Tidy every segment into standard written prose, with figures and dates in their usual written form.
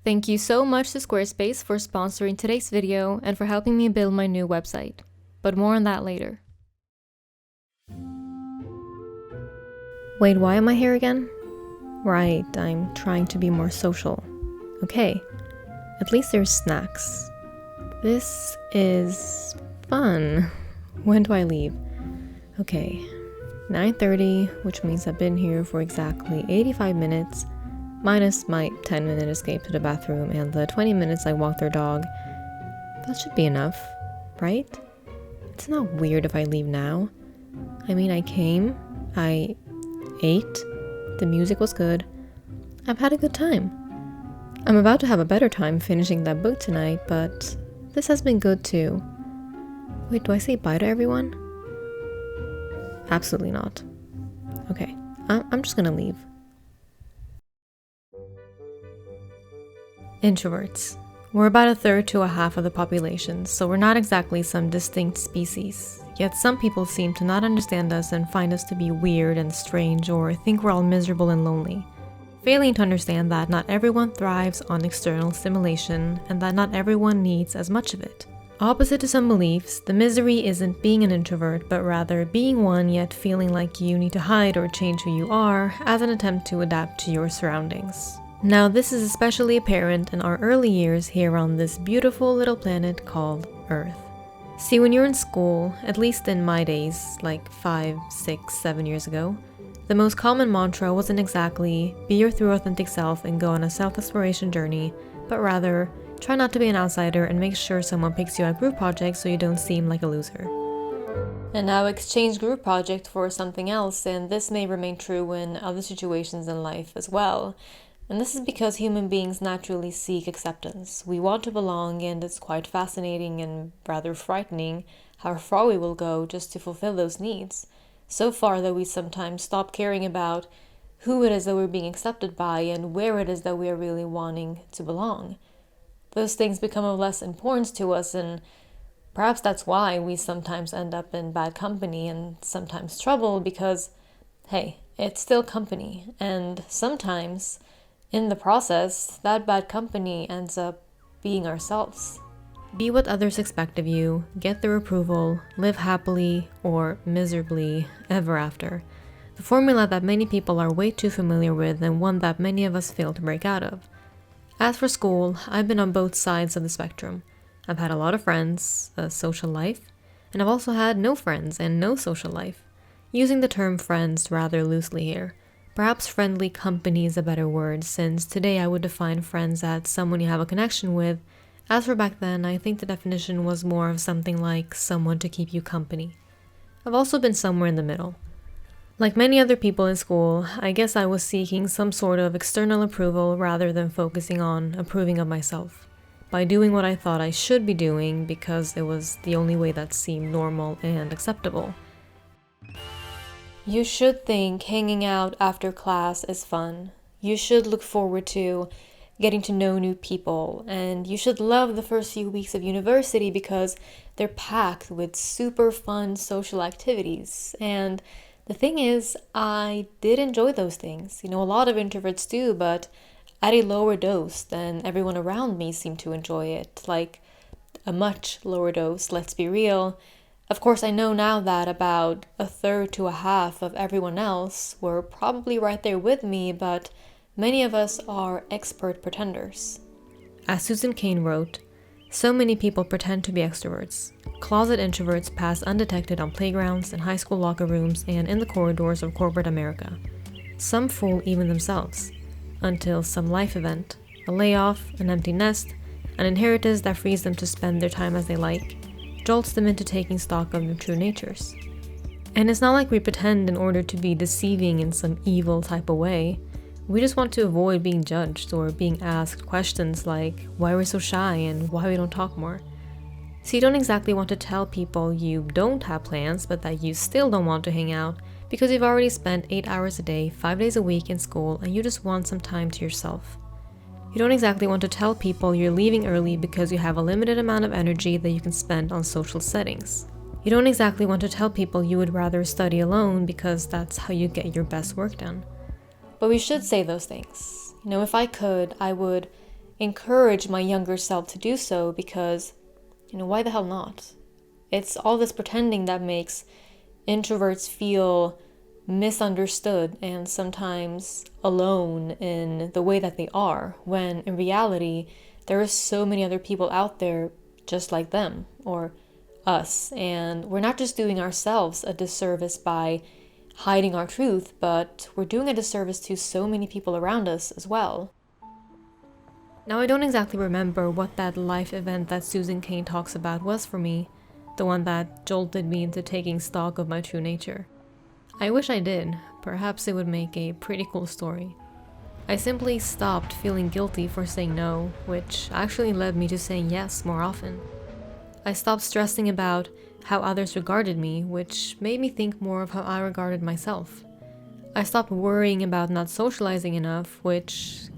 Thank you so much to Squarespace for sponsoring today's video and for helping me build my new website. But more on that later. Wait, why am I here again? Right, I'm trying to be more social. Okay, at least there's snacks. This is fun. When do I leave? Okay, 9:30, which means I've been here for exactly 85 minutes, minus my 10-minute escape to the bathroom and the 20 minutes I walked their dog. That should be enough, right? It's not weird if I leave now. I mean, I came, I ate, the music was good. I've had a good time. I'm about to have a better time finishing that book tonight, but this has been good too. Wait, do I say bye to everyone? Absolutely not. Okay, I'm just gonna leave. Introverts. We're about a third to a half of the population, so we're not exactly some distinct species. Yet some people seem to not understand us and find us to be weird and strange, or think we're all miserable and lonely. Failing to understand that not everyone thrives on external stimulation and that not everyone needs as much of it. Opposite to some beliefs, the misery isn't being an introvert, but rather being one yet feeling like you need to hide or change who you are as an attempt to adapt to your surroundings. Now, this is especially apparent in our early years here on this beautiful little planet called Earth. See, when you're in school, at least in my days, like 5, 6, 7 years ago, the most common mantra wasn't exactly be your true authentic self and go on a self-exploration journey, but rather try not to be an outsider and make sure someone picks you at group projects so you don't seem like a loser. And now exchange group project for something else, and this may remain true in other situations in life as well. And this is because human beings naturally seek acceptance. We want to belong, and it's quite fascinating and rather frightening how far we will go just to fulfill those needs. So far that we sometimes stop caring about who it is that we're being accepted by and where it is that we are really wanting to belong. Those things become of less importance to us, and perhaps that's why we sometimes end up in bad company and sometimes trouble, because, hey, it's still company, and sometimes in the process, that bad company ends up being ourselves. Be what others expect of you, get their approval, live happily or miserably ever after. The formula that many people are way too familiar with and one that many of us fail to break out of. As for school, I've been on both sides of the spectrum. I've had a lot of friends, a social life, and I've also had no friends and no social life. Using the term friends rather loosely here. Perhaps friendly company is a better word, since today I would define friends as someone you have a connection with. As for back then, I think the definition was more of something like someone to keep you company. I've also been somewhere in the middle. Like many other people in school, I guess I was seeking some sort of external approval rather than focusing on approving of myself. By doing what I thought I should be doing because it was the only way that seemed normal and acceptable. You should think hanging out after class is fun. You should look forward to getting to know new people, and you should love the first few weeks of university because they're packed with super fun social activities. And the thing is, I did enjoy those things. A lot of introverts do, but at a lower dose than everyone around me seemed to enjoy it. Like a much lower dose, let's be real. Of course, I know now that about a third to a half of everyone else were probably right there with me, but many of us are expert pretenders. As Susan Cain wrote, so many people pretend to be extroverts. Closet introverts pass undetected on playgrounds, in high school locker rooms, and in the corridors of corporate America. Some fool even themselves, until some life event, a layoff, an empty nest, an inheritance that frees them to spend their time as they like, jolts them into taking stock of their true natures. And it's not like we pretend in order to be deceiving in some evil type of way. We just want to avoid being judged or being asked questions like why we're so shy and why we don't talk more. So you don't exactly want to tell people you don't have plans, but that you still don't want to hang out because you've already spent 8 hours a day, 5 days a week in school, and you just want some time to yourself. You don't exactly want to tell people you're leaving early because you have a limited amount of energy that you can spend on social settings. You don't exactly want to tell people you would rather study alone because that's how you get your best work done. But we should say those things. If I could, I would encourage my younger self to do so because, why the hell not? It's all this pretending that makes introverts feel misunderstood and sometimes alone in the way that they are, when in reality, there are so many other people out there just like them or us, and we're not just doing ourselves a disservice by hiding our truth, but we're doing a disservice to so many people around us as well. Now, I don't exactly remember what that life event that Susan Cain talks about was for me, the one that jolted me into taking stock of my true nature. I wish I did. Perhaps it would make a pretty cool story. I simply stopped feeling guilty for saying no, which actually led me to saying yes more often. I stopped stressing about how others regarded me, which made me think more of how I regarded myself. I stopped worrying about not socializing enough, which,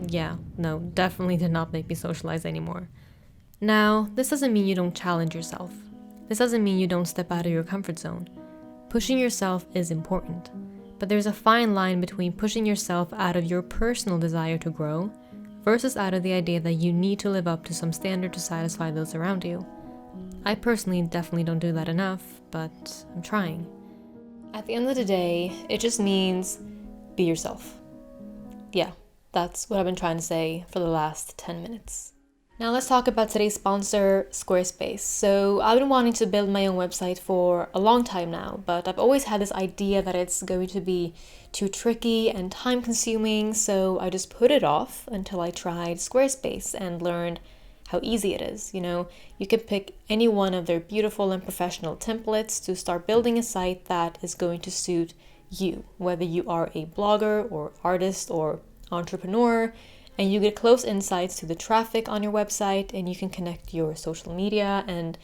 definitely did not make me socialize anymore. Now, this doesn't mean you don't challenge yourself. This doesn't mean you don't step out of your comfort zone. Pushing yourself is important, but there's a fine line between pushing yourself out of your personal desire to grow versus out of the idea that you need to live up to some standard to satisfy those around you. I personally definitely don't do that enough, but I'm trying. At the end of the day, it just means be yourself. Yeah, that's what I've been trying to say for the last 10 minutes. Now let's talk about today's sponsor, Squarespace. So I've been wanting to build my own website for a long time now, but I've always had this idea that it's going to be too tricky and time consuming, so I just put it off until I tried Squarespace and learned how easy it is. You can pick any one of their beautiful and professional templates to start building a site that is going to suit you, whether you are a blogger or artist or entrepreneur, and you get close insights to the traffic on your website, and you can connect your social media and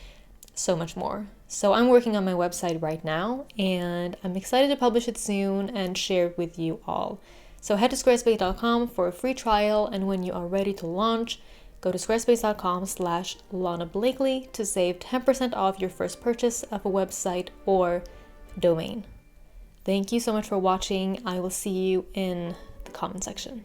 so much more. So I'm working on my website right now, and I'm excited to publish it soon and share it with you all. So head to squarespace.com for a free trial, and when you are ready to launch, go to squarespace.com/Lana Blakely to save 10% off your first purchase of a website or domain. Thank you so much for watching. I will see you in the comment section.